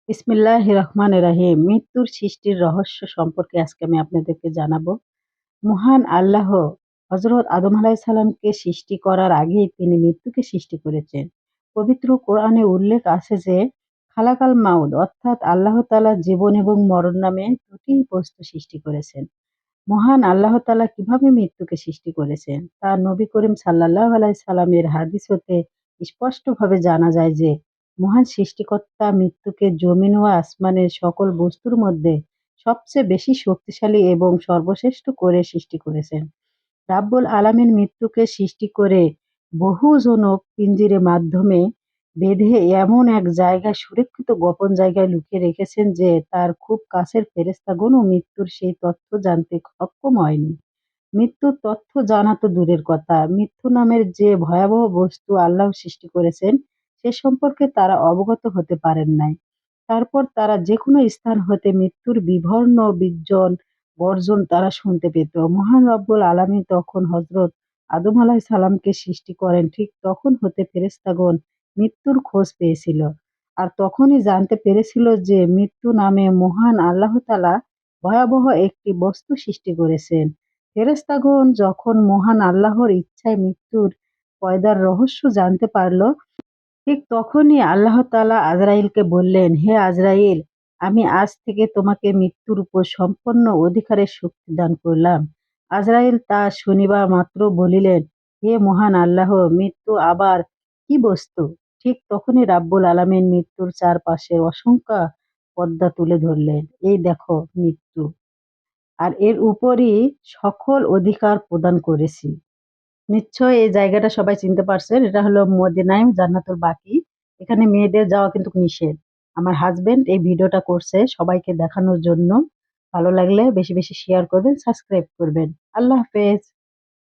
বিসমিল্লাহির রহমানির রহিম। মৃত্যুর সৃষ্টির রহস্য সম্পর্কে আজকে আমি আপনাদেরকে জানাবো। মহান আল্লাহ হযরত আদম আলাইহিস সালামকে সৃষ্টি করার আগেই তিনি মৃত্যুকে সৃষ্টি করেছেন। পবিত্র কোরআনে উল্লেখ আছে যে খালাকাল মাউত অর্থাৎ আল্লাহ তাআলা জীবন এবং মরণ নামে দুটি বস্তু সৃষ্টি করেছেন। মহান আল্লাহ তাআলা কিভাবে মৃত্যুকে সৃষ্টি করেছেন তা নবী করিম সাল্লাল্লাহু আলাইহি সাল্লামের হাদিস হতে স্পষ্টভাবে জানা যায় যে মহান সৃষ্টিকর্তা মৃত্যুকে জমিন ও আসমানের সকল বস্তুর মধ্যে সবচেয়ে বেশি শক্তিশালী এবং সর্বশ্রেষ্ঠ করে সৃষ্টি করেছেন। রাব্বুল আলামিন মৃত্যুকে সৃষ্টি করে বহু জনক পিঞ্জিরের মাধ্যমে বেঁধে এমন এক জায়গায় সুরক্ষিত গোপন জায়গায় লুকিয়ে রেখেছেন যে তার খুব কাছের ফেরেশতাগণও মৃত্যুর সেই তথ্য জানতে সক্ষম হয়নি। মৃত্যুর তথ্য জানা তো দূরের কথা, মৃত্যু নামের যে ভয়াবহ বস্তু আল্লাহ সৃষ্টি করেছেন সে সম্পর্কে তারা অবগত হতে পারেন নাই। তারপর তারা যেকোনো স্থান হতে মৃত্যুর বিবর্ণ গর্জন তারা শুনতে পেত। মহান রব্বুল আলামিন তখন হযরত আদম আলাইহিস সালামকে সৃষ্টি করেন। ঠিক তখন হতে ফেরেশতাগণ মৃত্যুর খোঁজ পেয়েছিল। আর তখনই জানতে পেরেছিল যে মৃত্যু নামে মহান আল্লাহ তাআলা ভয়াবহ একটি বস্তু সৃষ্টি করেছেন। ফেরেশতাগণ যখন মহান আল্লাহর ইচ্ছায় মৃত্যুর পয়দার রহস্য জানতে পারল, ঠিক তখনই আল্লাহ তাআলা আজরাইলকে বললেন, হে আজরাইল, আমি আজ থেকে তোমাকে মৃত্যুর উপর সম্পূর্ণ অধিকারের শক্তি দান করলাম। আজরাইল তা শুনিবা মাত্র বলিলেন, হে মহান আল্লাহ, মৃত্যু আবার কি বস্তু? ঠিক তখনই রাব্বুল আলামিন মৃত্যুর চারপাশের অসংখ্য পর্দা তুলে ধরলেন। এই দেখো মৃত্যু, আর এর উপরই সকল অধিকার প্রদান করেছি। নিশ্চয়ই এই জায়গাটা সবাই চিনতে পারছেন। এটা হলো মদিনায় জান্নাতুল বাকি। এখানে মেয়েদের যাওয়া কিন্তু নিষেধ। আমার হাসব্যান্ড এই ভিডিওটা করছে সবাইকে দেখানোর জন্য। ভালো লাগলে বেশি বেশি শেয়ার করবেন, সাবস্ক্রাইব করবেন। আল্লাহ হাফেজ।